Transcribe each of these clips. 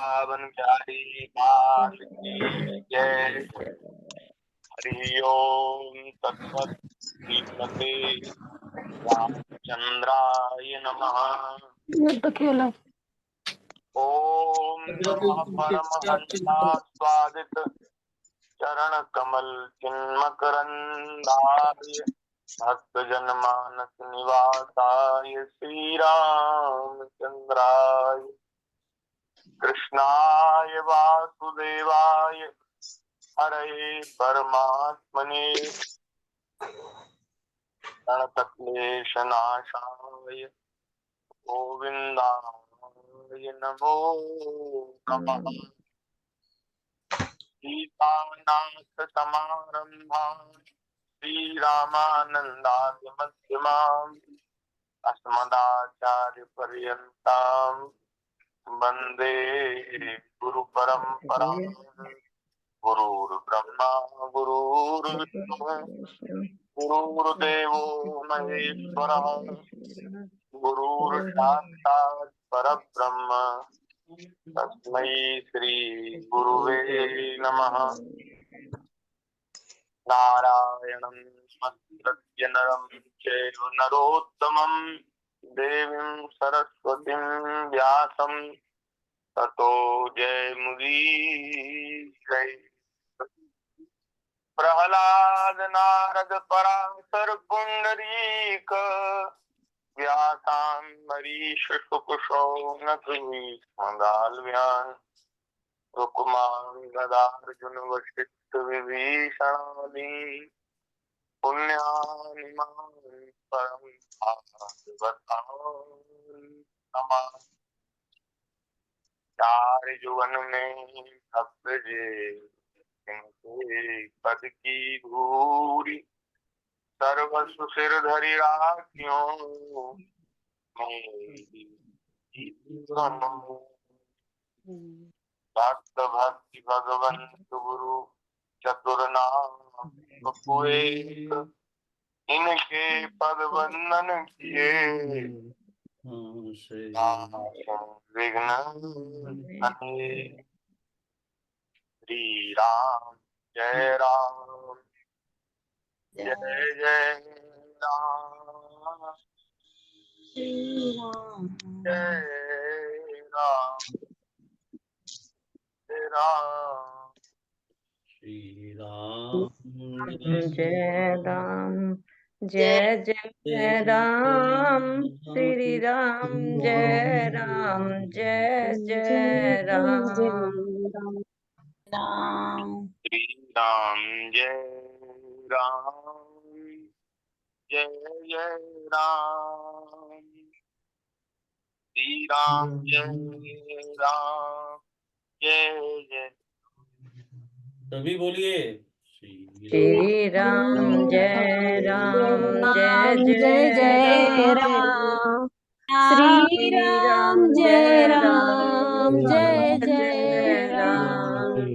पावन प्यारी बात की जय। हरि ओम तत्सत। श्रीमते रामचंद्राय नमः। ओम नमः परमहंसास्वादित चरण कमल चिन्मकरंदाय भक्त जनमानस निवासाय श्री रामचंद्राय कृष्णाय वासुदेवाय हरे परमात्मने प्रणतक्लेशनाशाय गोविंदाय नमो नमः। सीतानाथ समारंभां श्रीरामानंदादि मध्यमाम् अस्मदाचार्यपर्यन्तां वन्दे गुरुपरम्पराम्। गुरुर्ब्रह्मा गुरुर्विष्णुः गुरुर्देवो महेश्वरः गुरुर्साक्षात् परब्रह्म तस्मै श्री गुरुवे नमः। नारायणं नमस्कृत्य नरं चैव नरोत्तमं देवीं सरस्वतीं व्यासं ततो जयमुदीरये। प्रहलाद नारद पराशर पुंडरीक व्यासाम्बरीश शुक शौनक विष्णुदाल्व्यान् रुक्मान् गदार्जुन वशिष्ठ विभीषणादि पुण्यानि मां परम भागवतान्। चार जुवन में भक्त जे पद की धूरी सर्वस्व सिर धरि राखियों भक्त भक्ति भगवंत गुरु चतुर नाम एक इनके पद वंदन किए विघ्न श्री राम जय राम जय जय राम जय राम जय राम श्री राम जय राम जय जय राम श्री राम जय राम जय जय राम राम श्री राम जय राम जय जय राम श्री राम जय राम जय जय। सभी बोलिए श्री राम जय राम जय जय राम श्री राम जय राम जय जय राम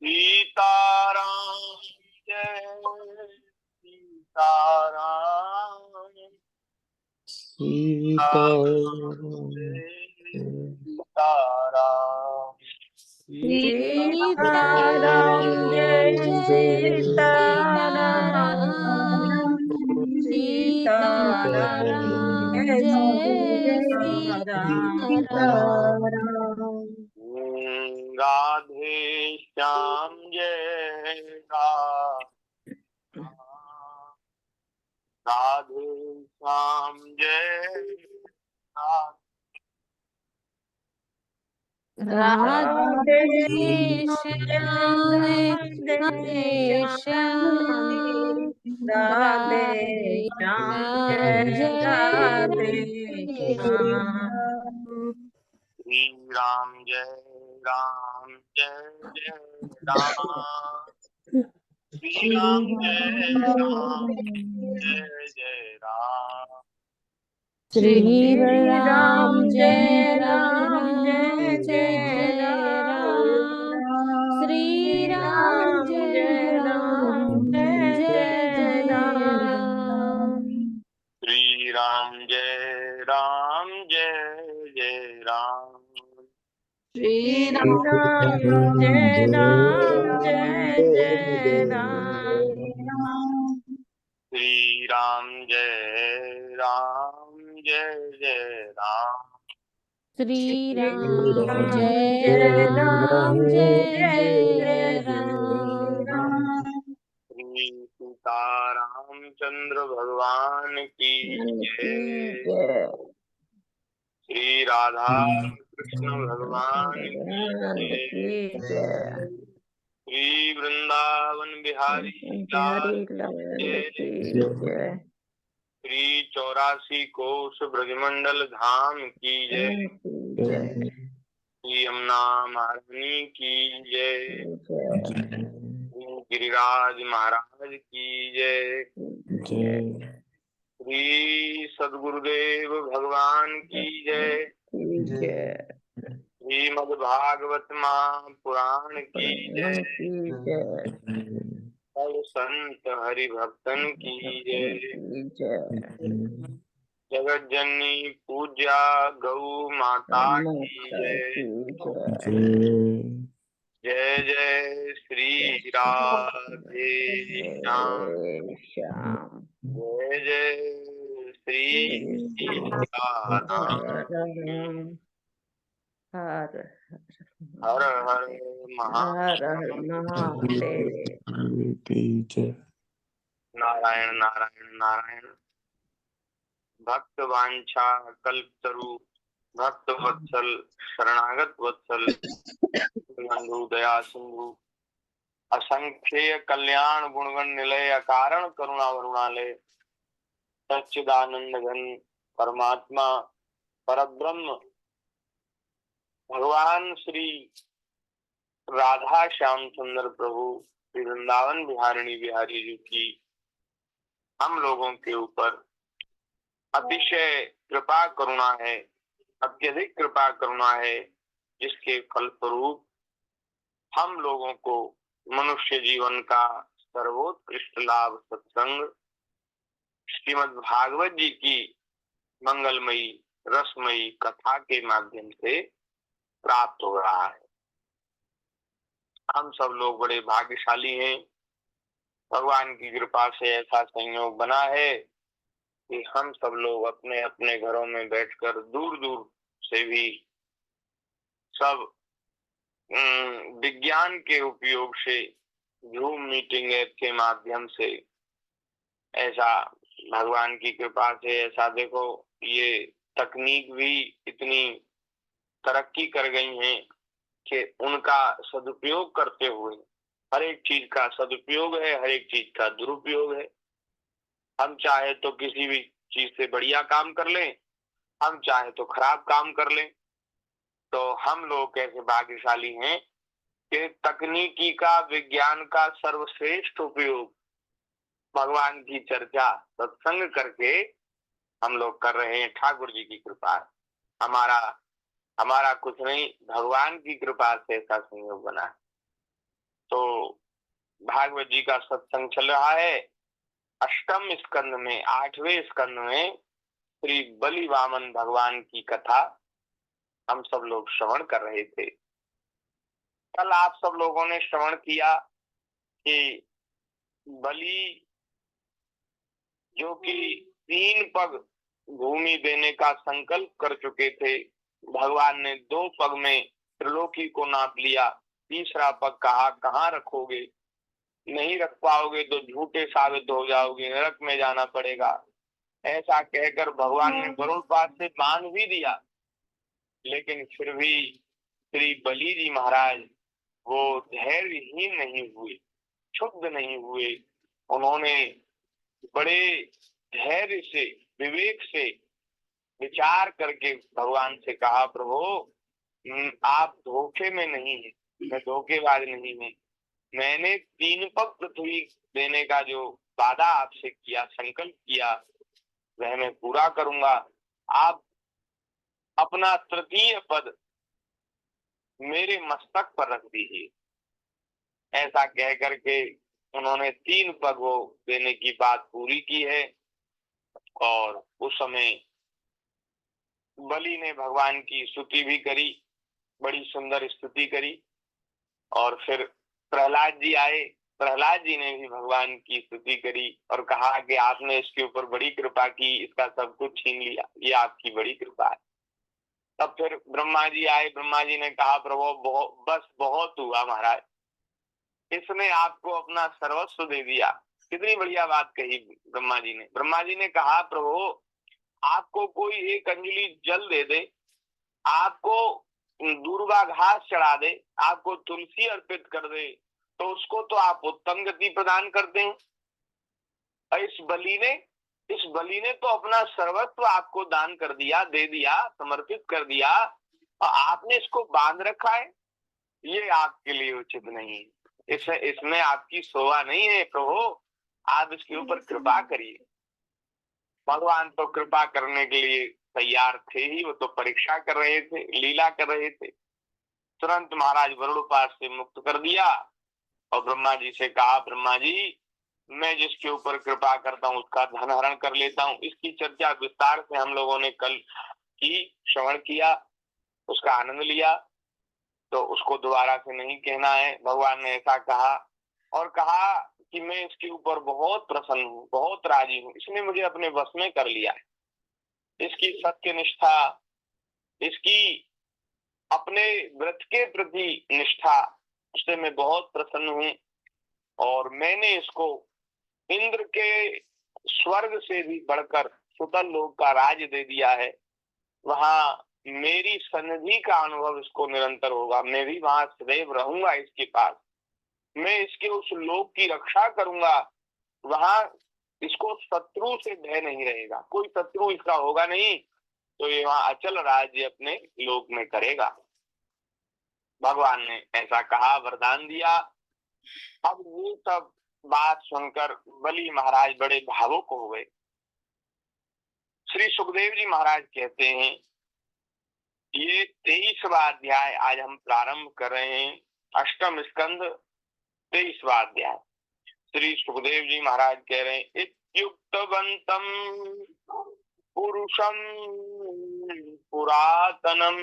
सीताराम जय सीताराम सीताराम सीताराम जय सीताराम सीताराम जय सीताराम राधे श्याम जय राधे श्याम जय राधे श्याम राधे श्याम राधे श्याम जय राधे श्याम श्री राम जय राम जय जय राम श्री राम जय राम जय जय राम श्री राम जय राम जय जय राम श्री राम जय राम जय जय राम श्री राम जय राम जय जय राम श्री राम जय राम जय जय राम। श्री राम जय राम जय जय राम। श्री राम जय राम जय जय राम। श्री सीतारामचंद्र भगवान की जय। श्री राधा कृष्ण भगवान की जय। श्री वृंदावन बिहारी लाल की जय। श्री 84 कोस ब्रजमंडल धाम की जय। श्री यमुना महारानी की जय। श्री गिरिराज महाराज की जय। श्री सद्गुरुदेव भगवान की जय। श्रीमद् भागवत महापुराण की जय। सब संत हरि भक्तन की जय। जगत जननी पूज्या गौ माता की जय। जय जय श्री राधे श्याम। जय जय श्री राम। हर हर महादेव। नारायण नारायण नारायण। भक्त वांछा कल्पतरु भक्त वत्सल शरणागत वत्सल बंधु दया सिंधु असंख्य कल्याण गुणगण निलय अकारण करुणा वरुणालय सच्चिदानंद घन परमात्मा परब्रह्म भगवान श्री राधा श्याम सुंदर प्रभु श्री वृंदावन बिहारिणी बिहारी जी की हम लोगों के ऊपर अतिशय कृपा करुणा है, अत्यधिक कृपा करुणा है, जिसके फलस्वरूप हम लोगों को मनुष्य जीवन का सर्वोत्कृष्ट लाभ सत्संग श्रीमद् भागवत जी की मंगलमयी रसमयी कथा के माध्यम से प्राप्त हो रहा है। हम सब लोग बड़े भाग्यशाली हैं। भगवान की कृपा से ऐसा संयोग बना है कि हम सब लोग अपने अपने घरों में बैठकर दूर दूर से भी सब विज्ञान के उपयोग से जूम मीटिंग ऐप के माध्यम से ऐसा भगवान की कृपा से ऐसा देखो ये तकनीक भी इतनी तरक्की कर गई है कि उनका सदुपयोग करते हुए हर एक चीज का सदुपयोग है, हर एक चीज का दुरुपयोग है। हम चाहे तो किसी भी चीज से बढ़िया काम कर लें, हम चाहे तो खराब काम कर लें। तो हम लोग कैसे भाग्यशाली हैं कि तकनीकी का विज्ञान का सर्वश्रेष्ठ उपयोग भगवान की चर्चा सत्संग करके हम लोग कर रहे हैं। ठाकुर जी की कृपा है, हमारा कुछ नहीं, भगवान की कृपा से ऐसा संयोग बना है। तो भागवत जी का सत्संग चल रहा है। अष्टम स्कंद में 8वें स्कंद में श्री बलि वामन भगवान की कथा हम सब लोग श्रवण कर रहे थे। कल आप सब लोगों ने श्रवण किया कि बलि जो कि 3 पग भूमि देने का संकल्प कर चुके थे, भगवान ने 2 पग में त्रिलोकी को नाप लिया। तीसरा पग कहा कहाँ रखोगे, नहीं रख पाओगे तो झूठे साबित हो जाओगे, नरक में जाना पड़ेगा। ऐसा कहकर भगवान ने वरुण पाद से बांध भी दिया, लेकिन फिर भी श्री बलि जी महाराज वो धैर्यहीन नहीं हुए, क्षुब्ध नहीं हुए। उन्होंने बड़े धैर्य से विवेक से विचार करके भगवान से कहा, प्रभु आप धोखे में नहीं है, मैं धोखेबाज नहीं हूँ। मैंने 3 पग पृथ्वी देने का जो वादा आपसे किया, संकल्प किया, वह मैं पूरा करूंगा। आप अपना तृतीय पद मेरे मस्तक पर रख दीजिए। ऐसा कह करके उन्होंने 3 पग वो देने की बात पूरी की है। और उस समय बलि ने भगवान की स्तुति भी करी बड़ी सुंदर स्तुति करी। और फिर प्रहलाद जी आए, प्रहलाद जी ने भी भगवान की स्तुति करी और कहा कि आपने इसके ऊपर बड़ी कृपा की, इसका सब कुछ छीन लिया, ये आपकी बड़ी कृपा है। तब फिर ब्रह्मा जी आए, ब्रह्मा जी ने कहा प्रभु बस बहुत हुआ महाराज, इसने आपको अपना सर्वस्व दे दिया। कितनी बढ़िया बात कही ब्रह्मा जी ने। ब्रह्मा जी ने कहा प्रभु आपको कोई एक अंजलि जल दे दे, आपको दूर्वा घास चढ़ा दे, आपको तुलसी अर्पित कर दे, तो उसको तो आप उत्तम गति प्रदान करते हैं। और इस बलि ने तो अपना सर्वस्व आपको दान कर दिया, दे दिया, समर्पित कर दिया, और आपने इसको बांध रखा है। ये आपके लिए उचित नहीं है, इसमें आपकी शोभा नहीं है प्रभु, आप इसके ऊपर कृपा करिए। भगवान तो कृपा करने के लिए तैयार थे ही, वो तो परीक्षा कर रहे थे, लीला कर रहे थे। तुरंत महाराज वरुणपाश से मुक्त कर दिया और ब्रह्मा जी से कहा ब्रह्मा जी मैं जिसके ऊपर कृपा करता हूँ उसका धन हरण कर लेता हूँ। इसकी चर्चा विस्तार से हम लोगों ने कल की, श्रवण किया, उसका आनंद लिया, तो उसको दोबारा से नहीं कहना है। भगवान ने ऐसा कहा और कहा कि मैं इसके ऊपर बहुत प्रसन्न हूँ, बहुत राजी हूँ, इसने मुझे अपने वश में कर लिया है। इसकी सत्य निष्ठा, इसकी अपने व्रत के प्रति निष्ठा, उससे मैं बहुत प्रसन्न हूँ। और मैंने इसको इंद्र के स्वर्ग से भी बढ़कर सुतल लोक का राज दे दिया है। वहां मेरी सन्निधि का अनुभव इसको निरंतर होगा, मैं भी वहां सदैव रहूंगा इसके पास, मैं इसके उस लोक की रक्षा करूंगा, वहां इसको शत्रु से भय नहीं रहेगा, कोई शत्रु इसका होगा नहीं, तो ये वहां अचल राज्य अपने लोक में करेगा। भगवान ने ऐसा कहा, वरदान दिया। अब ये सब बात सुनकर बलि महाराज बड़े भावुक हो गए। श्री सुखदेव जी महाराज कहते हैं, ये 23वां अध्याय आज हम प्रारंभ कर रहे हैं, अष्टम स्कंद 23वां अध्याय। श्री सुखदेव जी महाराज कह रहे हैं, इत्युक्तवन्तं पुरुषं पुरातनम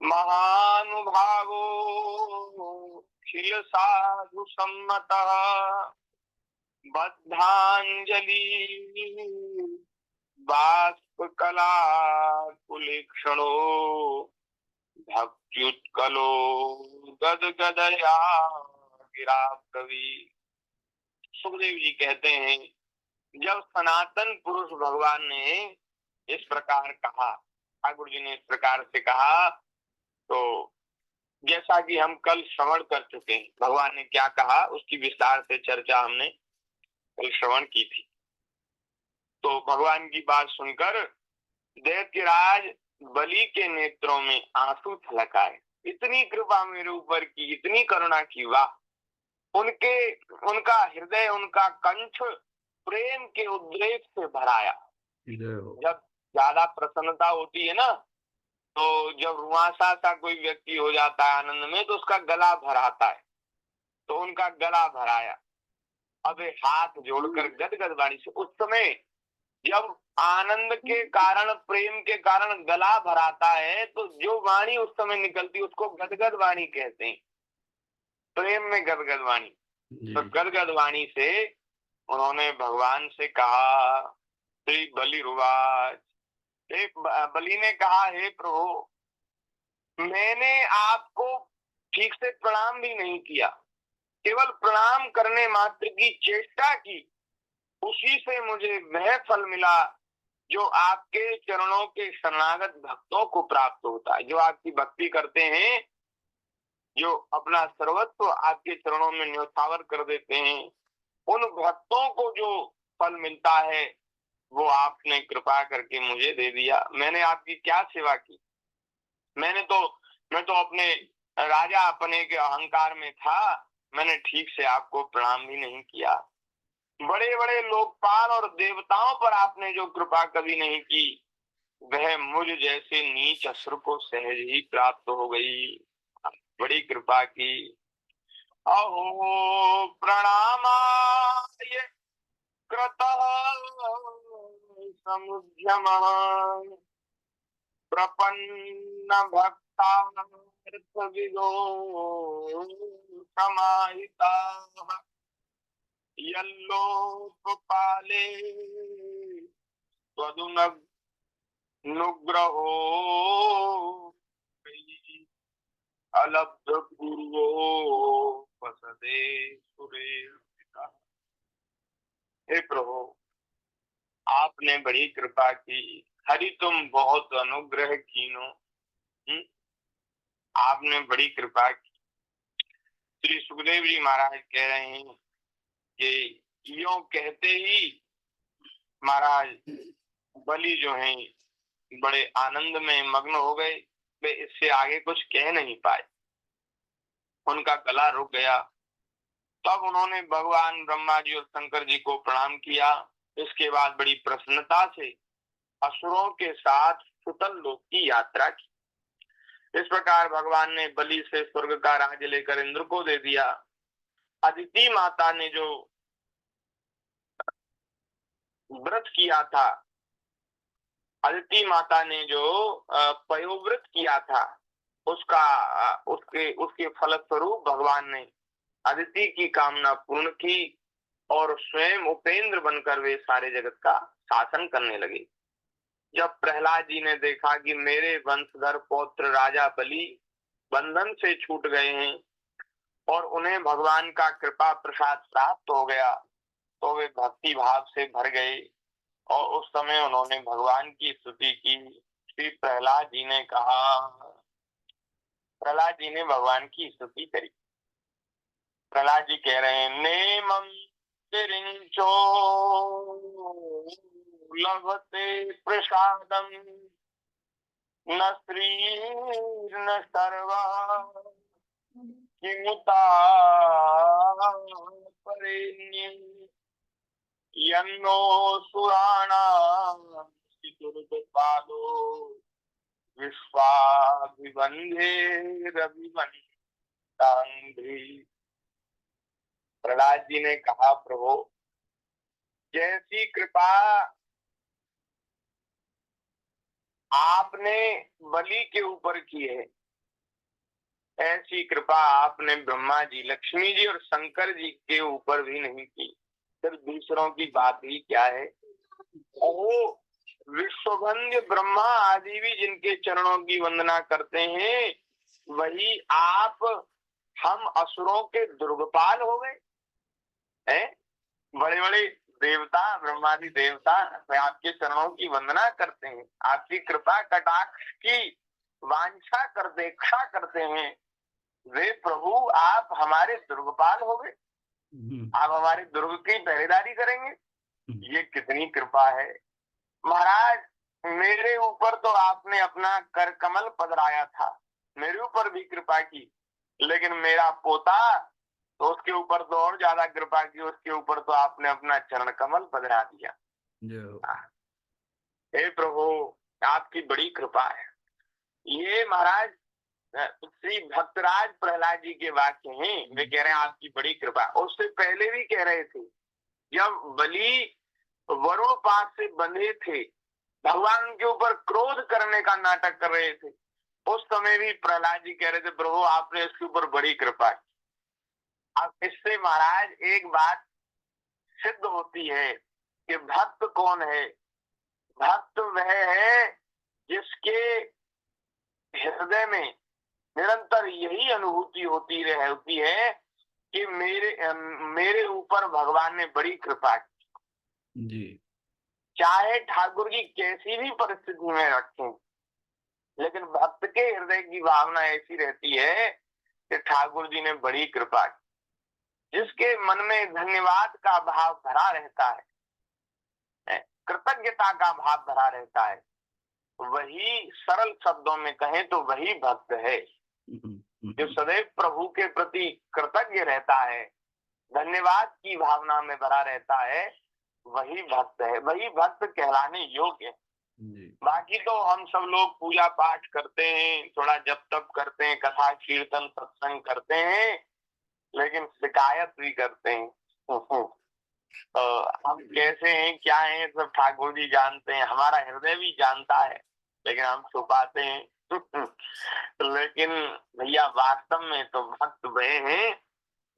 महानुभावो खिल साधु सम्मतः बद्धांजलि बाष्प कला कुलेक्षणो भक्त्युत्कलो गदगदया गिरा कवि। सुखदेव जी कहते हैं, जब सनातन पुरुष भगवान ने इस प्रकार कहा, ठाकुर जी ने इस प्रकार से कहा, तो जैसा कि हम कल श्रवण कर चुके हैं, भगवान ने क्या कहा उसकी विस्तार से चर्चा हमने कल श्रवण की थी। तो भगवान की बात सुनकर दैत्यराज बलि के नेत्रों में आंसू छलक आए। इतनी कृपा मेरे ऊपर की, इतनी करुणा की, वाह! उनका हृदय, उनका कंठ प्रेम के उद्रेक से भराया। जब ज्यादा प्रसन्नता होती है ना, तो जब रुआंसा सा कोई व्यक्ति हो जाता है आनंद में, तो उसका गला भर आता है, तो उनका गला भराया। अब हाथ जोड़कर गदगद वाणी से, उस समय जब आनंद के कारण, प्रेम के कारण गला भराता है, तो जो वाणी उस समय निकलती है उसको गदगद वाणी कहते हैं, प्रेम में गदगद वाणी। तो गदगद वाणी से उन्होंने भगवान से कहा, श्री बलि रुवाच, बलि ने कहा, हे प्रभु मैंने आपको ठीक से प्रणाम भी नहीं किया, केवल प्रणाम करने मात्र की चेष्टा की, उसी से मुझे वह फल मिला जो आपके चरणों के शरणागत भक्तों को प्राप्त होता है। जो आपकी भक्ति करते हैं, जो अपना सर्वस्व आपके चरणों में न्योछावर कर देते हैं, उन भक्तों को जो फल मिलता है वो आपने कृपा करके मुझे दे दिया। मैंने आपकी क्या सेवा की? मैं तो अपने राजा अपने के अहंकार में था, मैंने ठीक से आपको प्रणाम भी नहीं किया। बड़े बड़े लोकपाल और देवताओं पर आपने जो कृपा कभी नहीं की, वह मुझ जैसे नीच असुर को सहज ही प्राप्त हो गई। बड़ी कृपा की। अहो प्रणामाय कृतः समुद्यमः प्रपन्न भक्तानां पुरुषार्थविदो समाहिताः यल्लोकपाले त्वदनुग्रहो अलब्ध पूर्वो वसते सुरेर्पिता। हे प्रभु, आपने बड़ी कृपा की, हरि तुम बहुत अनुग्रह कीनो। आपने बड़ी कृपा की। श्री सुखदेव जी महाराज कह रहे हैं कि यों कहते ही महाराज बलि जो हैं बड़े आनंद में मग्न हो गए। वे इससे आगे कुछ कह नहीं पाए, उनका गला रुक गया। तब उन्होंने भगवान ब्रह्मा जी और शंकर जी को प्रणाम किया। इसके बाद बड़ी प्रसन्नता से असुरों के साथ सुतल लोक की यात्रा की। इस प्रकार भगवान ने बलि से स्वर्ग का राज्य लेकर इंद्र को दे दिया। अदिति माता ने जो व्रत किया था, अदिति माता ने जो पयोव्रत किया था, उसके फलस्वरूप भगवान ने अदिति की कामना पूर्ण की और स्वयं उपेंद्र बनकर वे सारे जगत का शासन करने लगे। जब प्रहलाद जी ने देखा कि मेरे वंशधर पौत्र राजा बलि बंधन से छूट गए हैं और उन्हें भगवान का कृपा प्रसाद प्राप्त हो गया, तो वे भक्ति भाव से भर गए और उस समय उन्होंने भगवान की स्तुति की। श्री प्रहलाद जी ने कहा, प्रहलाद जी ने भगवान की स्तुति करी। प्रहलाद जी कह रहे हैं, नेमं तिरिंचो लभते प्रसादम न स्त्री न सर्वा किमुता परेण्यं यन्नो सुराणां चतुर्पादो विश्वाभिवन्धेरभिवन्तान्धि। प्रहलाद जी ने कहा, प्रभु जैसी कृपा आपने बलि के ऊपर की है, ऐसी कृपा आपने ब्रह्मा जी, लक्ष्मी जी और शंकर जी के ऊपर भी नहीं की। सिर्फ दूसरों की बात ही क्या है, वो विश्ववंद्य ब्रह्मा आदि भी जिनके चरणों की वंदना करते हैं, वही आप हम असुरों के दुर्गपाल हो गए हैं। बड़े बड़े देवता, ब्रह्मादि देवता आपके चरणों की वंदना करते हैं, आपकी कृपा कटाक्ष की वांछा कर देक्षा करते हैं। वे प्रभु आप हमारे दुर्गपाल हो गए, आप हमारे दुर्ग की पहरेदारी करेंगे। ये कितनी कृपा है महाराज। मेरे ऊपर तो आपने अपना कर कमल पधराया था, मेरे ऊपर भी कृपा की, लेकिन मेरा पोता तो उसके ऊपर तो और ज्यादा कृपा की, उसके ऊपर तो आपने अपना चरण कमल पधरा दिया। हे प्रभु आपकी बड़ी कृपा है। ये महाराज श्री भक्तराज प्रहलाद जी के वाक्य हैं। वे कह रहे हैं आपकी बड़ी कृपा। उससे पहले भी कह रहे थे, जब बलि वरुण पास से बंधे थे, भगवान के ऊपर क्रोध करने का नाटक कर रहे थे, उस समय भी प्रहलाद जी कह रहे थे, प्रभु आपने इसके ऊपर बड़ी कृपा की। अब इससे महाराज एक बात सिद्ध होती है कि भक्त कौन है। भक्त वह है जिसके हृदय में निरंतर यही अनुभूति होती है कि मेरे ऊपर भगवान ने बड़ी कृपा की जी। चाहे ठाकुर जी कैसी भी परिस्थिति में रखें, लेकिन भक्त के हृदय की भावना ऐसी रहती है कि ठाकुर जी ने बड़ी कृपा की। जिसके मन में धन्यवाद का भाव भरा रहता है, कृतज्ञता का भाव भरा रहता है, वही सरल शब्दों में कहें तो वही भक्त है। जो सदैव प्रभु के प्रति कृतज्ञ रहता है, धन्यवाद की भावना में भरा रहता है, वही भक्त है, वही भक्त कहलाने योग्य है। बाकी तो हम सब लोग पूजा पाठ करते हैं, थोड़ा जप तप करते हैं, कथा कीर्तन सत्संग करते हैं, लेकिन शिकायत भी करते हैं। तो हम कैसे हैं क्या हैं सब ठाकुर जी जानते हैं, हमारा हृदय भी जानता है, लेकिन हम छुपाते हैं। लेकिन भैया वास्तव में तो भक्त वे हैं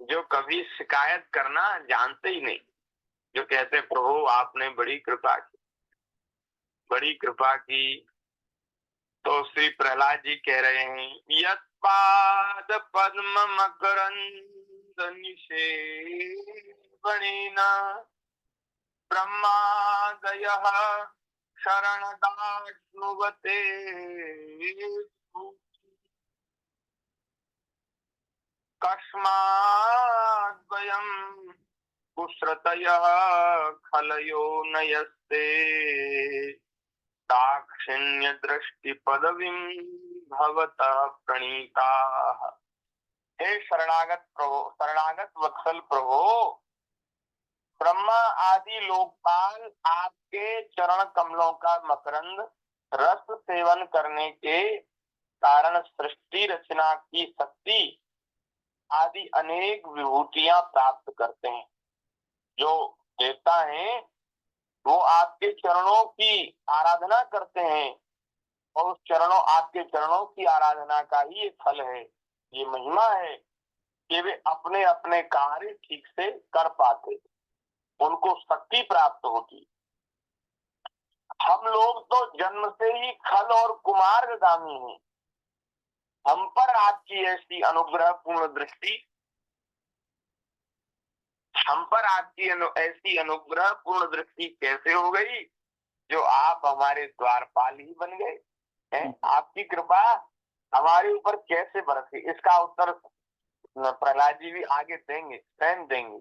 जो कभी शिकायत करना जानते ही नहीं, जो कहते प्रभु आपने बड़ी कृपा की, बड़ी कृपा की। तो श्री प्रहलाद जी कह रहे हैं यत् पाद पद्म मकरंद निषेवणेन ब्रह्मादयः शरणदाश्नुवते कस्माद्वयं कुश्रतयः खलयो नयस्ते दाक्षिण्य दृष्टि पदवीं भवतः प्रणीताः। हे शरणागत प्रभु, शरणागत वत्सल प्रभु, ब्रह्मा आदि लोकपाल आपके चरण कमलों का मकरंद रस सेवन करने के कारण सृष्टि रचना की शक्ति आदि अनेक विभूतियां प्राप्त करते हैं। जो देवता हैं वो आपके चरणों की आराधना करते हैं और उस आपके चरणों की आराधना का ही ये फल है, ये महिमा है कि वे अपने अपने कार्य ठीक से कर पाते, उनको शक्ति प्राप्त होती। हम लोग तो जन्म से ही खल और कुमार्गामी हैं। हम पर आपकी ऐसी अनुग्रह पूर्ण दृष्टि, हम पर आपकी ऐसी अनुग्रह पूर्ण दृष्टि कैसे हो गई जो आप हमारे द्वारपाल ही बन गए हैं? आपकी कृपा हमारे ऊपर कैसे बरसी? इसका उत्तर प्रहलाद जी भी आगे देंगे, स्वयं देंगे।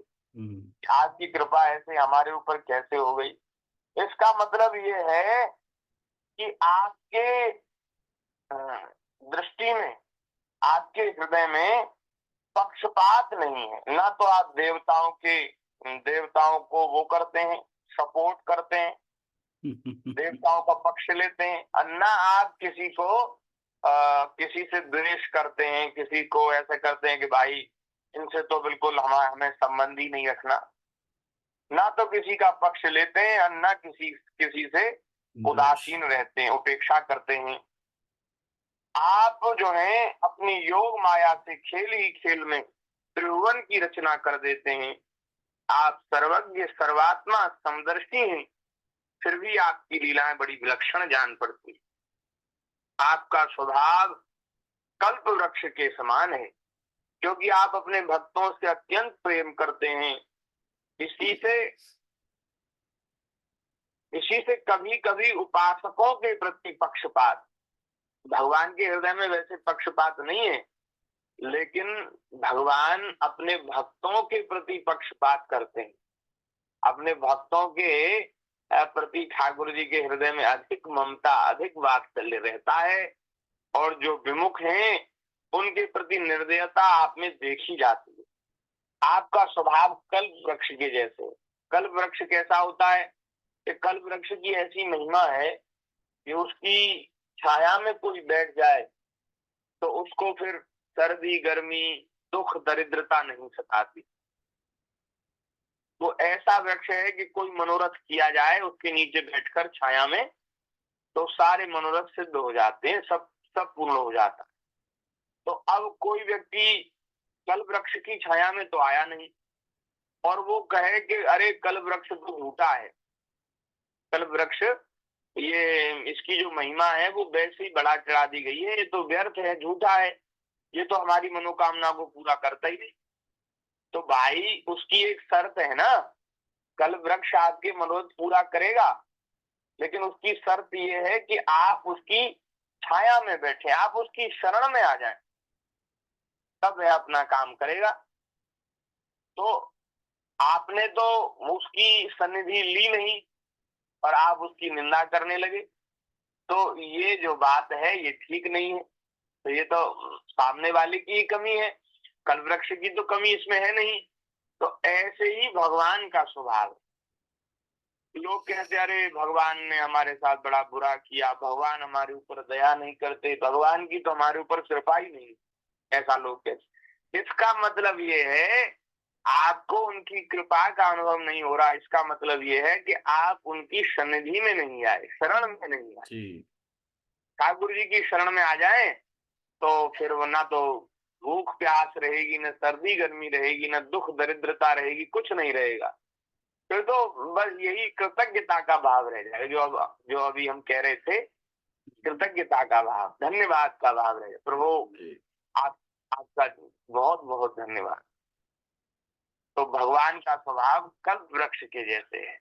आपकी कृपा ऐसे हमारे ऊपर कैसे हो गई? इसका मतलब ये है कि आपके दृष्टि में, आपके हृदय में पक्षपात नहीं है। ना तो आप देवताओं को वो करते हैं, सपोर्ट करते हैं, देवताओं का पक्ष लेते हैं, और ना आप किसी से द्वेष करते हैं, किसी को ऐसे करते हैं कि भाई इनसे तो बिल्कुल हमें संबंध ही नहीं रखना। ना तो किसी का पक्ष लेते हैं और ना किसी से उदासीन रहते हैं, उपेक्षा करते हैं। आप जो है अपनी योग माया से खेल ही खेल में त्रिभुवन की रचना कर देते हैं। आप सर्वज्ञ सर्वात्मा समदर्शी हैं, फिर भी आपकी लीलाएं बड़ी विलक्षण जान पड़ती। आपका स्वभाव कल्प वृक्ष के समान है, क्योंकि आप अपने भक्तों से अत्यंत प्रेम करते हैं। इसी से कभी कभी उपासकों के प्रति पक्षपात, भगवान के हृदय में वैसे पक्षपात नहीं है, लेकिन भगवान अपने भक्तों के प्रति पक्षपात करते हैं। अपने भक्तों के प्रति ठाकुर जी के हृदय में अधिक ममता, अधिक वात्सल्य रहता है, और जो विमुख हैं उनके प्रति निर्दयता आप में देखी जाती है। आपका स्वभाव कल्प वृक्ष के जैसे। कल्प वृक्ष कैसा होता है कि कल्प वृक्ष की ऐसी महिमा है कि उसकी छाया में कोई बैठ जाए तो उसको फिर सर्दी, गर्मी, दुख, दरिद्रता नहीं सताती। वो ऐसा वृक्ष है कि कोई मनोरथ किया जाए उसके नीचे बैठकर छाया में, तो सारे मनोरथ सिद्ध हो जाते हैं, सब पूर्ण हो जाता है। तो अब कोई व्यक्ति कल्प वृक्ष की छाया में तो आया नहीं और वो कहे कि अरे कल्प वृक्ष तो झूठा है, कल्प वृक्ष ये इसकी जो महिमा है वो वैसे ही बढ़ा चढ़ा दी गई है, ये तो व्यर्थ है, झूठा है, ये तो हमारी मनोकामना को पूरा करता ही नहीं। तो भाई उसकी एक शर्त है ना, कल्प वृक्ष आपके मनोरथ पूरा करेगा, लेकिन उसकी शर्त ये है कि आप उसकी छाया में बैठे, आप उसकी शरण में आ जाएं, तब वह अपना काम करेगा। तो आपने तो उसकी सन्निधि ली नहीं और आप उसकी निंदा करने लगे, तो ये जो बात है ये ठीक नहीं है। तो ये तो सामने वाले की ही कमी है, कल्प वृक्ष की तो कमी इसमें है नहीं। तो ऐसे ही भगवान का स्वभाव है। लोग कहते अरे भगवान ने हमारे साथ बड़ा बुरा किया, भगवान हमारे ऊपर दया नहीं करते, भगवान की तो हमारे ऊपर कृपा ही नहीं, ऐसा लोग कहते। इसका मतलब ये है आपको उनकी कृपा का अनुभव नहीं हो रहा। इसका मतलब ये है कि आप उनकी सन्निधि में नहीं आए, शरण में नहीं आए। ठाकुर जी की शरण में आ जाए तो फिर वो ना तो भूख प्यास रहेगी, न सर्दी गर्मी रहेगी, न दुख दरिद्रता रहेगी, कुछ नहीं रहेगा। फिर तो बस यही कृतज्ञता का भाव रह जाएगा, जो अभी हम कह रहे थे, कृतज्ञता का भाव, धन्यवाद का भाव रहे। प्रभु आपका बहुत बहुत धन्यवाद। तो भगवान का स्वभाव कल्प वृक्ष के जैसे है,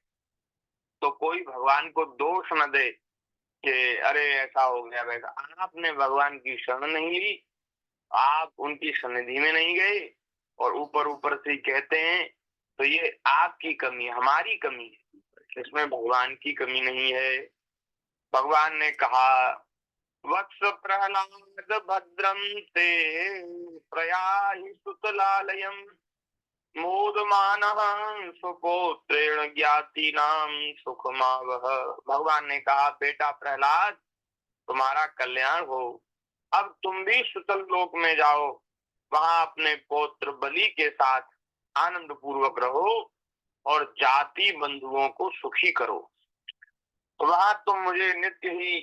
तो कोई भगवान को दोष न दे कि अरे ऐसा हो गया वैसा। आपने भगवान की शरण नहीं ली, आप उनकी सन्निधि में नहीं गए और ऊपर ऊपर से कहते हैं, तो ये आपकी कमी, हमारी कमी है, इसमें भगवान की कमी नहीं है। भगवान ने कहा वत्स प्रहलाद भद्रम ते प्रयाहि सुतलालयम मोदमानः सुपुत्रेण ज्ञातीनां सुखमावह। भगवान ने कहा बेटा प्रहलाद, तुम्हारा कल्याण हो, अब तुम भी सुतल लोक में जाओ, वहां अपने पुत्र बलि के साथ आनंद पूर्वक रहो और जाति बंधुओं को सुखी करो। वहां तुम मुझे नित्य ही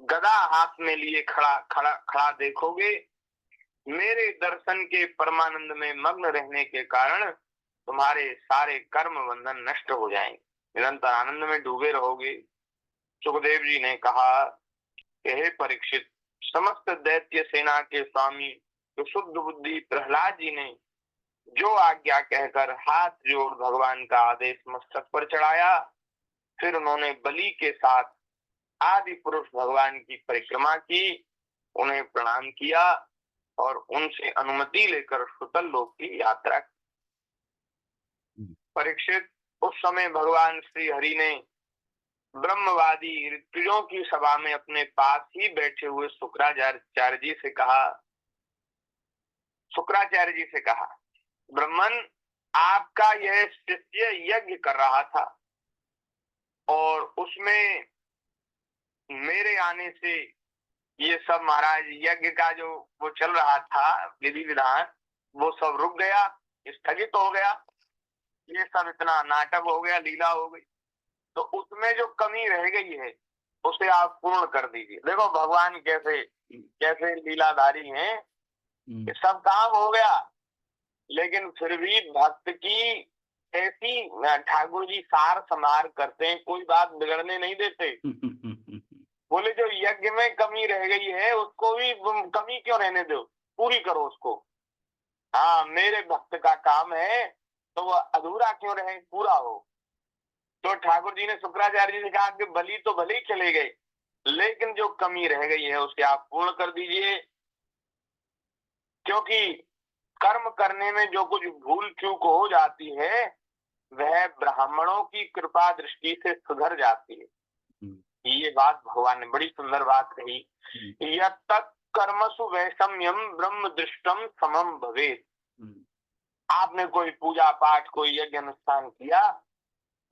गदा हाथ में लिए खड़ा खड़ा खड़ा देखोगे। मेरे दर्शन के परमानंद में मग्न रहने के कारण तुम्हारे सारे कर्म बंधन नष्ट हो जाएंगे, निरंतर आनंद में डूबे रहोगे। सुखदेव जी ने कहा हे परीक्षित, समस्त दैत्य सेना के स्वामी तो शुद्ध बुद्धि प्रहलाद जी ने जो आज्ञा कहकर हाथ जोड़ भगवान का आदेश मस्तक पर चढ़ाया, फिर उन्होंने बलि के साथ आदि पुरुष भगवान की परिक्रमा की, उन्हें प्रणाम किया और उनसे अनुमति लेकर सुतल लोक की यात्रा की। परीक्षित, उस समय भगवान श्री हरि ने ब्रह्मवादी ऋत्विजों की सभा में अपने पास ही बैठे हुए शुक्राचार्य जी से कहा, ब्रह्मन, आपका यह शिष्य यज्ञ कर रहा था और उसमें मेरे आने से ये सब महाराज यज्ञ का जो वो चल रहा था विधि विधान, वो सब रुक गया, स्थगित हो गया, ये सब इतना नाटक हो गया, लीला हो गई, तो उसमें जो कमी रह गई है उसे आप पूर्ण कर दीजिए। देखो भगवान कैसे कैसे लीलाधारी हैं कि सब काम हो गया, लेकिन फिर भी भक्त की ऐसी ठाकुर जी सार समार करते हैं, कोई बात बिगड़ने नहीं देते। बोले जो यज्ञ में कमी रह गई है उसको भी कमी क्यों रहने दो, पूरी करो उसको। हाँ, मेरे भक्त का काम है तो वो अधूरा क्यों रहे, पूरा हो। तो ठाकुर जी ने शुक्राचार्य जी ने कहा कि बलि तो भले ही चले गए, लेकिन जो कमी रह गई है उसे आप पूर्ण कर दीजिए, क्योंकि कर्म करने में जो कुछ भूल चूक हो जाती है वह ब्राह्मणों की कृपा दृष्टि से सुधर जाती है। ये बात भगवान ने बड़ी सुंदर बात कही, यत् तत् कर्मसु वैषम्यम ब्रह्म दृष्टम समम भवेत्। आपने कोई पूजा पाठ कोई यज्ञ अनुष्ठान किया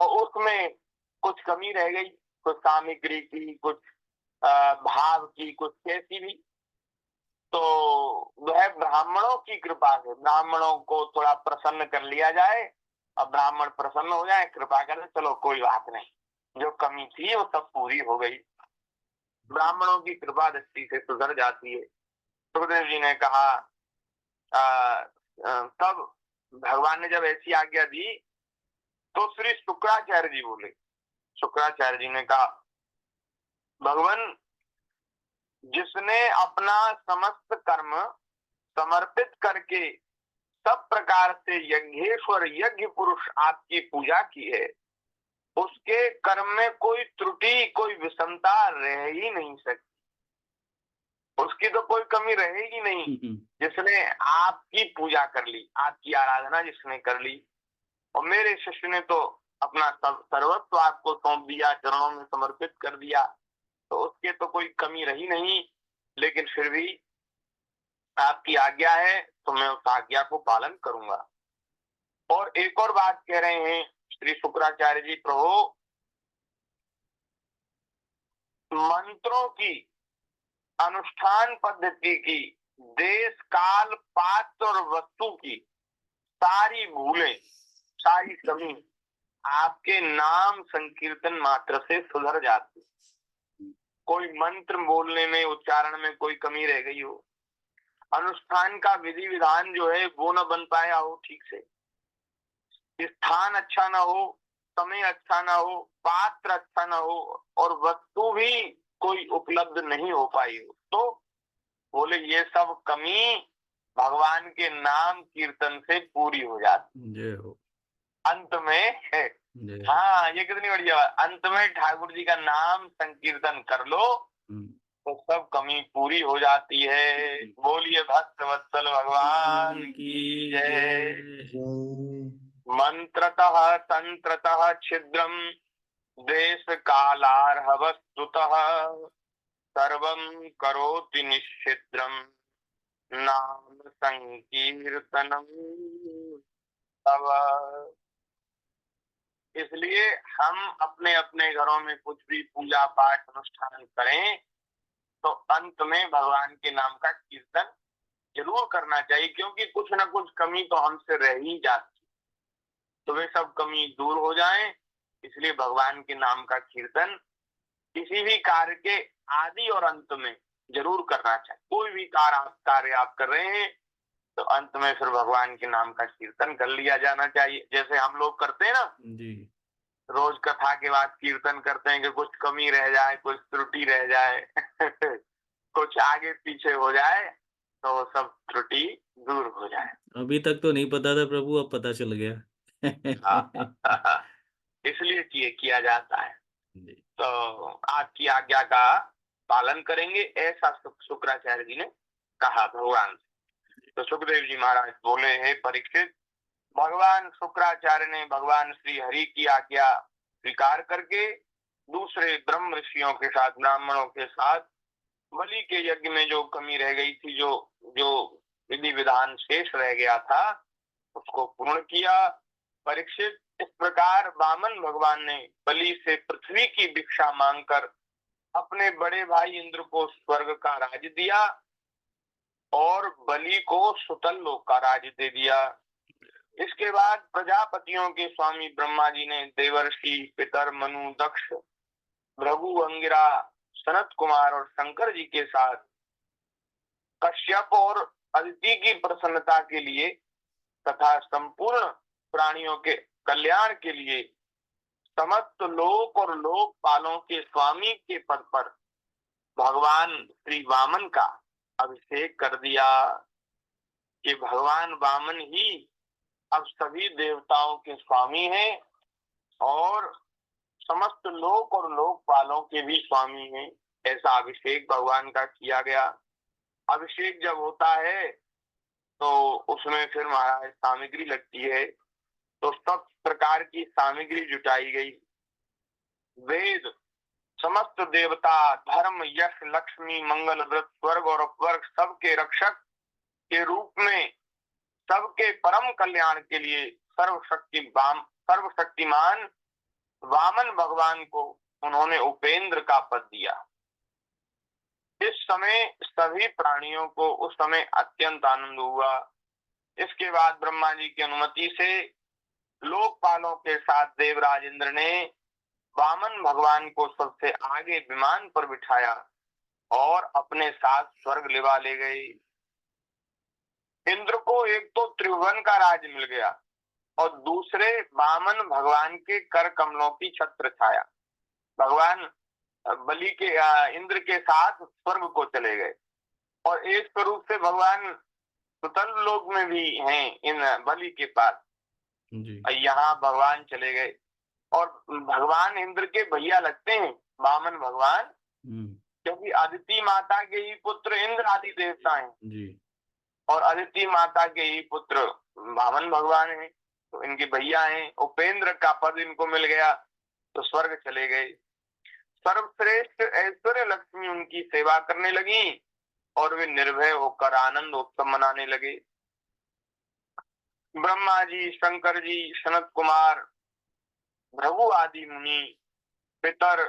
और उसमें कुछ कमी रह गई, कुछ सामग्री की, कुछ भाव की, कुछ कैसी भी, तो वह ब्राह्मणों की कृपा से ब्राह्मणों को थोड़ा प्रसन्न कर लिया जाए और ब्राह्मण प्रसन्न हो जाए, कृपा करें, चलो कोई बात नहीं, जो कमी थी वो सब पूरी हो गई, ब्राह्मणों की कृपा दृष्टि से सुधर जाती है। सुखदेव जी ने कहा तब भगवान ने जब ऐसी आज्ञा दी तो श्री शुक्राचार्य जी बोले, शुक्राचार्य जी ने कहा भगवान, जिसने अपना समस्त कर्म समर्पित करके सब प्रकार से यज्ञेश्वर यज्ञ पुरुष आपकी पूजा की है, उसके कर्म में कोई त्रुटि कोई विषमता रह ही नहीं सकती, उसकी तो कोई कमी रहेगी नहीं। जिसने आपकी पूजा कर ली, आपकी आराधना जिसने कर ली, और मेरे शिष्य ने तो अपना सर्वस्व आपको सौंप दिया, चरणों में समर्पित कर दिया, तो उसके तो कोई कमी रही नहीं, लेकिन फिर भी आपकी आज्ञा है तो मैं उस आज्ञा को पालन करूंगा। और एक और बात कह रहे हैं श्री शुक्राचार्य जी, प्रभु मंत्रों की अनुष्ठान पद्धति की, देश काल पात्र और वस्तु की सारी भूलें सारी कमी आपके नाम संकीर्तन मात्र से सुधर जाती। कोई मंत्र बोलने में, उच्चारण में कोई कमी रह गई हो, अनुष्ठान का विधि विधान जो है वो न बन पाया हो ठीक से, स्थान अच्छा ना हो, समय अच्छा ना हो, पात्र अच्छा ना हो, और वस्तु भी कोई उपलब्ध नहीं हो पाई हो, तो बोले ये सब कमी भगवान के नाम कीर्तन से पूरी हो जाती। जय हो। अंत में जय। हाँ, ये कितनी बढ़िया बात, अंत में ठाकुर जी का नाम संकीर्तन कर लो तो सब कमी पूरी हो जाती है। बोलिए भक्त वत्सल भगवान की जय। मंत्रतः तंत्रतः छिद्रम देश कालार्ह वस्तुतः सर्वं करोति निश्चिद्रम नाम संकीर्तनम तव। इसलिए हम अपने अपने घरों में कुछ भी पूजा पाठ अनुष्ठान करें तो अंत में भगवान के नाम का कीर्तन जरूर करना चाहिए, क्योंकि कुछ न कुछ कमी तो हमसे रह ही जाती, तो वे सब कमी दूर हो जाएं। इसलिए भगवान के नाम का कीर्तन किसी भी कार्य के आदि और अंत में जरूर करना चाहिए। कोई भी कार्य आप कर रहे हैं तो अंत में फिर भगवान के नाम का कीर्तन कर लिया जाना चाहिए। जैसे हम लोग करते हैं ना जी, रोज कथा के बाद कीर्तन करते हैं कि कुछ कमी रह जाए, कुछ त्रुटि रह जाए कुछ आगे पीछे हो जाए तो वो सब त्रुटि दूर हो जाए। अभी तक तो नहीं पता था प्रभु, अब पता चल गया। इसलिए किया जाता है। जी। तो आपकी आज्ञा का पालन करेंगे ऐसा शुक्राचार्य जी ने कहा भगवान से। तो सुखदेव जी महाराज बोले, हे परीक्षित, भगवान शुक्राचार्य ने भगवान श्री हरि की आज्ञा स्वीकार करके दूसरे ब्रह्म ऋषियों के साथ, ब्राह्मणों के साथ बलि के यज्ञ में जो कमी रह गई थी, जो विधि विधान शेष रह गया था, उसको पूर्ण किया। परीक्षित, इस प्रकार वामन भगवान ने बलि से पृथ्वी की भिक्षा मांगकर अपने बड़े भाई इंद्र को स्वर्ग का राज्य दिया और बलि को सुतल लोक का राज्य दे दिया। इसके बाद प्रजापतियों के स्वामी ब्रह्मा जी ने देवर्षि, पितर, मनु, दक्ष, भृगु, अंगिरा, सनत कुमार और शंकर जी के साथ कश्यप और अदिति की प्रसन्नता के लिए तथा संपूर्ण प्राणियों के कल्याण के लिए समस्त लोक और लोकपालों के स्वामी के पद पर भगवान श्री वामन का अभिषेक कर दिया कि भगवान वामन ही अब सभी देवताओं के स्वामी हैं और समस्त लोक और लोकपालों के भी स्वामी हैं। ऐसा अभिषेक भगवान का किया गया। अभिषेक जब होता है तो उसमें फिर महाराज सामग्री लगती है, तो सब प्रकार की सामग्री जुटाई गई। वेद, समस्त देवता, धर्म, यश, लक्ष्मी, मंगल, व्रत, स्वर्ग और अपवर्ग सबके रक्षक के रूप में सबके परम कल्याण के लिए सर्वशक्तिमान वामन भगवान को उन्होंने उपेंद्र का पद दिया। इस समय सभी प्राणियों को उस समय अत्यंत आनंद हुआ। इसके बाद ब्रह्मा जी की अनुमति से लोकपालों के साथ देवराज इंद्र ने वामन भगवान को सबसे आगे विमान पर बिठाया और अपने साथ स्वर्ग लिवा ले गए। इंद्र को एक तो त्रिभुवन का राज मिल गया और दूसरे वामन भगवान के कर कमलों की छत्र छाया। भगवान बलि के इंद्र के साथ स्वर्ग को चले गए और एक स्वरूप से भगवान सुतल लोक में भी हैं इन बलि के पास। यहाँ भगवान चले गए और भगवान इंद्र के भैया लगते हैं वामन भगवान, क्योंकि अदिति माता के ही पुत्र इंद्र आदि देवता हैं जी। और अदिति माता के ही पुत्र वामन भगवान हैं, तो इनके भैया हैं। उपेंद्र का पद इनको मिल गया तो स्वर्ग चले गए। सर्वश्रेष्ठ ऐश्वर्य लक्ष्मी उनकी सेवा करने लगी और वे निर्भय होकर आनंद उत्सव मनाने लगे। ब्रह्मा जी, शंकर जी, सनत कुमार, भृगु आदि मुनि, पितर,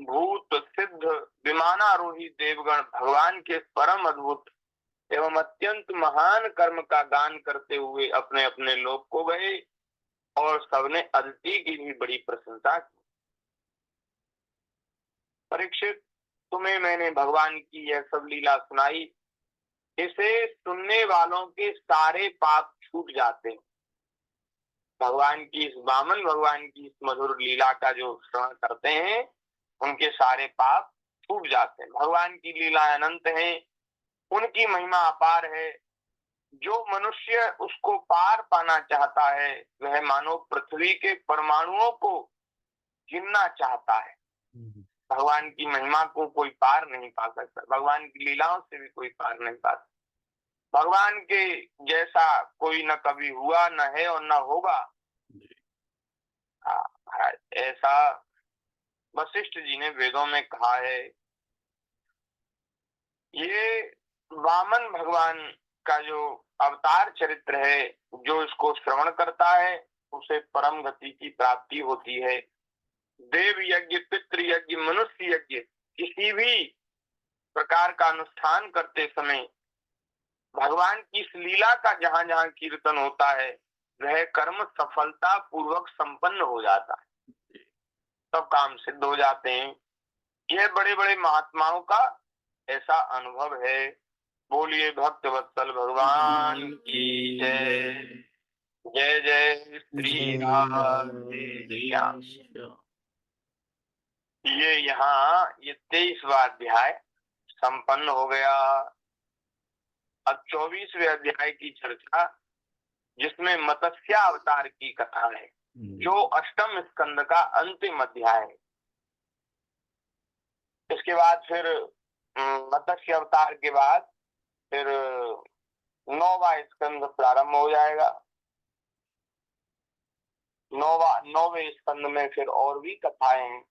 भूत, सिद्ध, विमानारोही देवगण भगवान के परम अद्भुत एवं अत्यंत महान कर्म का गान करते हुए अपने अपने लोक को गए और सबने अदिति की भी बड़ी प्रशंसा की। परीक्षित, तुम्हें मैंने भगवान की यह सब लीला सुनाई, इसे सुनने वालों के सारे पाप छूट जाते हैं। भगवान की इस वामन भगवान की इस मधुर लीला का जो श्रवण करते हैं उनके सारे पाप छूट जाते हैं। भगवान की लीला अनंत है, उनकी महिमा अपार है। जो मनुष्य उसको पार पाना चाहता है वह मानो पृथ्वी के परमाणुओं को गिनना चाहता है। भगवान की महिमा को कोई पार नहीं पा सकता, भगवान की लीलाओं से भी कोई पार नहीं पाता। भगवान के जैसा कोई न कभी हुआ, न है और न होगा। महाराज ऐसा वशिष्ठ जी ने वेदों में कहा है। ये वामन भगवान का जो अवतार चरित्र है, जो इसको श्रवण करता है उसे परम गति की प्राप्ति होती है। देव यज्ञ, पितृ यज्ञ, मनुष्य यज्ञ, किसी भी प्रकार का अनुष्ठान करते समय भगवान की इस लीला का जहां जहां कीर्तन होता है वह कर्म सफलता पूर्वक संपन्न हो जाता है, सब काम सिद्ध हो जाते हैं। यह बड़े बड़े महात्माओं का ऐसा अनुभव है। बोलिए भक्त वत्सल भगवान की जय। जय जय श्री राम। ये यहाँ ये 23वां अध्याय संपन्न हो गया। अब 24वें अध्याय की चर्चा, जिसमें मत्स्य अवतार की कथा है, जो अष्टम स्कंद का अंतिम अध्याय है। इसके बाद फिर मत्स्य अवतार के बाद फिर 9वां स्कंद प्रारंभ हो जाएगा। 9वें स्कंद में फिर और भी कथाएं हैं,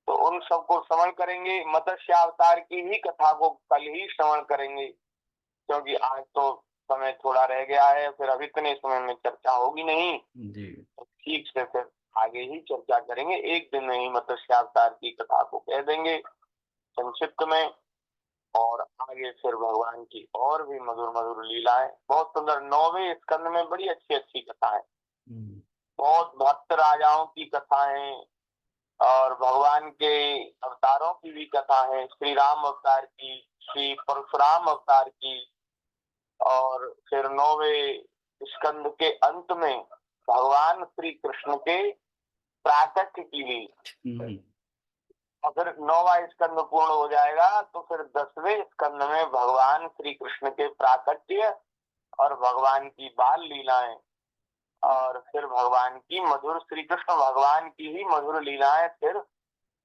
तो उन सबको श्रवण करेंगे। मत्स्य अवतार की ही कथा को कल ही श्रवण करेंगे, क्योंकि आज तो समय थोड़ा रह गया है, फिर अब इतने समय में चर्चा होगी नहीं जी। तो ठीक से फिर आगे ही चर्चा करेंगे। एक दिन में ही मत्स्य अवतार की कथा को कह देंगे संक्षिप्त में, और आगे फिर भगवान की और भी मधुर मधुर लीलाएं, बहुत सुंदर। 9वें स्कंद में बड़ी अच्छी अच्छी कथा है, बहुत भक्त राजाओं की कथा है और भगवान के अवतारों की भी कथा है। श्री राम अवतार की, श्री परशुराम अवतार की, और फिर 9वें स्कंद के अंत में भगवान श्री कृष्ण के प्राकट्य की लीला। और फिर 9वां स्कंद पूर्ण हो जाएगा तो फिर 10वें स्कंद में भगवान श्री कृष्ण के प्राकट्य और भगवान की बाल लीलाएं, और फिर भगवान की मधुर, श्री कृष्ण भगवान की ही मधुर लीलाएं फिर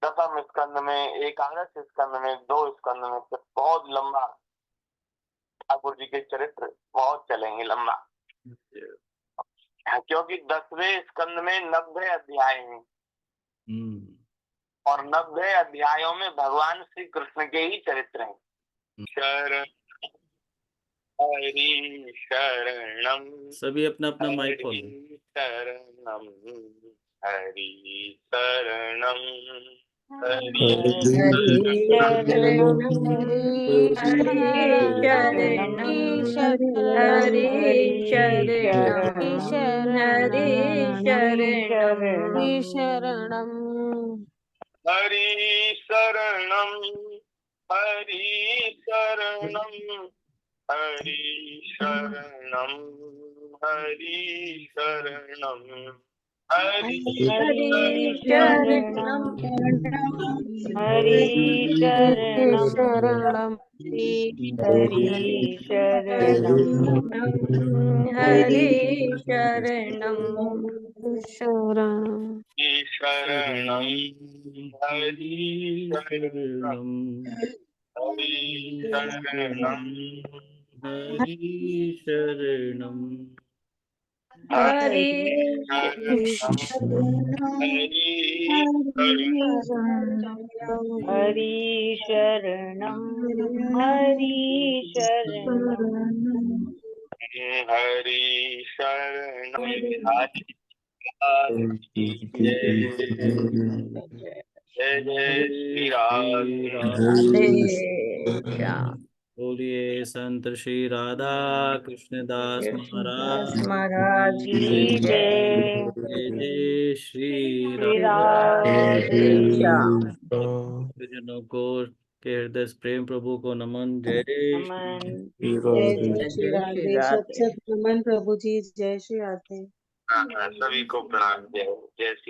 10वें स्कंद में, 11वें स्कंद में, 2 स्कंद में। फिर बहुत लंबा ठाकुर जी के चरित्र बहुत चलेंगे लंबा, क्योंकि 10वें स्कंद में 90 अध्याय हैं और 90 अध्यायों में भगवान श्री कृष्ण के ही चरित्र हैं। शरण हरि शरणम, सभी अपना अपना माइक खोलो। शरणम हरि शरणम, हरि शरणम, हरि शरणम, हरि शरणम, हरि शरणम, हरि शरणम, हरि शरणम, हरि शरणम, हरि शरणम, हरि शरणम, हरि शरणम, हरि शरणम, हरि शरणम, हरि शरणम, शरणम, शरणम, हरि शरणम, हरि शरणम, हरि शरणम, हरि हरि शरणम, हरि शरणम, हरि शरणम, जय जय श्री राम। बोलिए संत श्री राधा कृष्णदास महाराज की जय। जय जय श्री राधे श्याम। जनों को के हृदय से प्रेम प्रभु को नमन। जय नमन। जय जय श्री राधे। सत सत नमन प्रभु जी। जय श्री राधे। हाँ, सभी को प्रणाम। जय जय श्री